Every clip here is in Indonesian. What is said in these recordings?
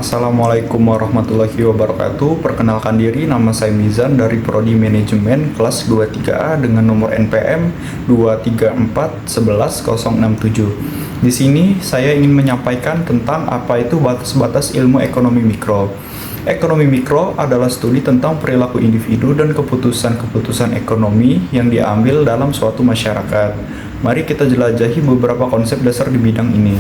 Assalamualaikum warahmatullahi wabarakatuh. Perkenalkan diri, nama saya Mizan dari Prodi Manajemen kelas 23A dengan nomor NPM 234111067. Di sini saya ingin menyampaikan tentang apa itu batas-batas ilmu ekonomi mikro. Ekonomi mikro adalah studi tentang perilaku individu dan keputusan-keputusan ekonomi yang diambil dalam suatu masyarakat. Mari kita jelajahi beberapa konsep dasar di bidang ini.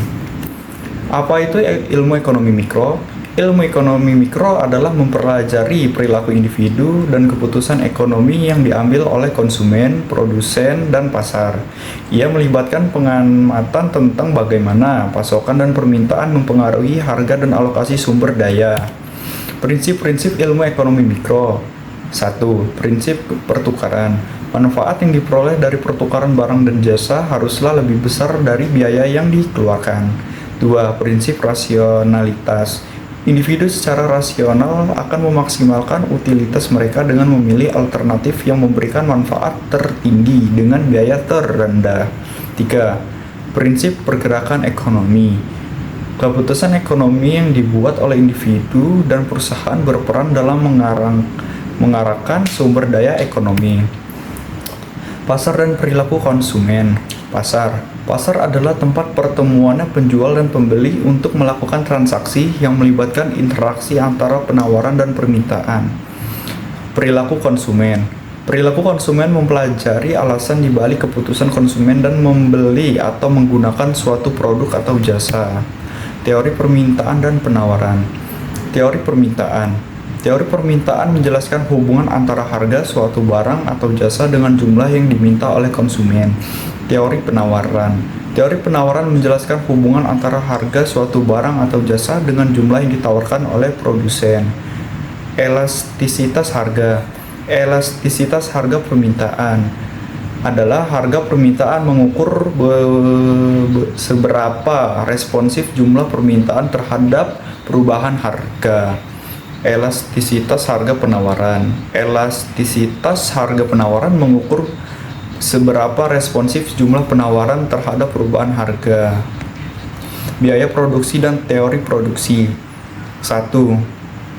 Apa itu ilmu ekonomi mikro? Ilmu ekonomi mikro adalah mempelajari perilaku individu dan keputusan ekonomi yang diambil oleh konsumen, produsen, dan pasar. Ia melibatkan pengamatan tentang bagaimana pasokan dan permintaan mempengaruhi harga dan alokasi sumber daya. Prinsip-prinsip ilmu ekonomi mikro. 1. Prinsip pertukaran. Manfaat yang diperoleh dari pertukaran barang dan jasa haruslah lebih besar dari biaya yang dikeluarkan. 2. Prinsip rasionalitas. Individu secara rasional akan memaksimalkan utilitas mereka dengan memilih alternatif yang memberikan manfaat tertinggi dengan biaya terendah. 3. Prinsip pergerakan ekonomi. Keputusan ekonomi yang dibuat oleh individu dan perusahaan berperan dalam mengarahkan sumber daya ekonomi. Pasar dan perilaku konsumen. Pasar adalah tempat pertemuannya penjual dan pembeli untuk melakukan transaksi yang melibatkan interaksi antara penawaran dan permintaan. Perilaku konsumen. Perilaku konsumen mempelajari alasan dibalik keputusan konsumen dan membeli atau menggunakan suatu produk atau jasa. Teori permintaan dan penawaran. Teori permintaan. Teori permintaan menjelaskan hubungan antara harga suatu barang atau jasa dengan jumlah yang diminta oleh konsumen. Teori penawaran. Teori penawaran menjelaskan hubungan antara harga suatu barang atau jasa dengan jumlah yang ditawarkan oleh produsen. Elastisitas harga. Elastisitas harga permintaan adalah harga permintaan mengukur seberapa responsif jumlah permintaan terhadap perubahan harga. Elastisitas harga penawaran. Elastisitas harga penawaran mengukur seberapa responsif jumlah penawaran terhadap perubahan harga. Biaya produksi dan teori produksi. 1.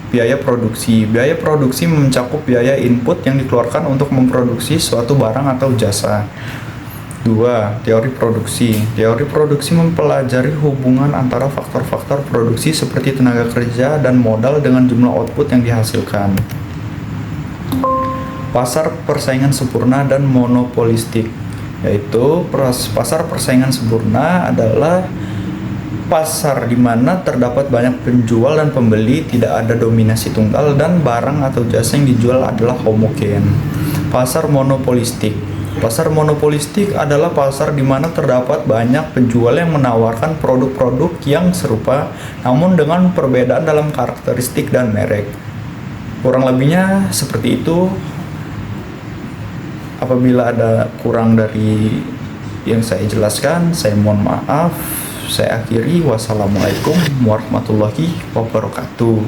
Biaya produksi. Biaya produksi mencakup biaya input yang dikeluarkan untuk memproduksi suatu barang atau jasa. 2. Teori produksi. Teori produksi mempelajari hubungan antara faktor-faktor produksi seperti tenaga kerja dan modal dengan jumlah output yang dihasilkan. Pasar persaingan sempurna dan monopolistik, yaitu pasar persaingan sempurna adalah pasar di mana terdapat banyak penjual dan pembeli, tidak ada dominasi tunggal, dan barang atau jasa yang dijual adalah homogen. Pasar monopolistik. Pasar monopolistik adalah pasar di mana terdapat banyak penjual yang menawarkan produk-produk yang serupa, namun dengan perbedaan dalam karakteristik dan merek. Kurang lebihnya seperti itu. Apabila ada kurang dari yang saya jelaskan, saya mohon maaf. Saya akhiri. Wassalamualaikum warahmatullahi wabarakatuh.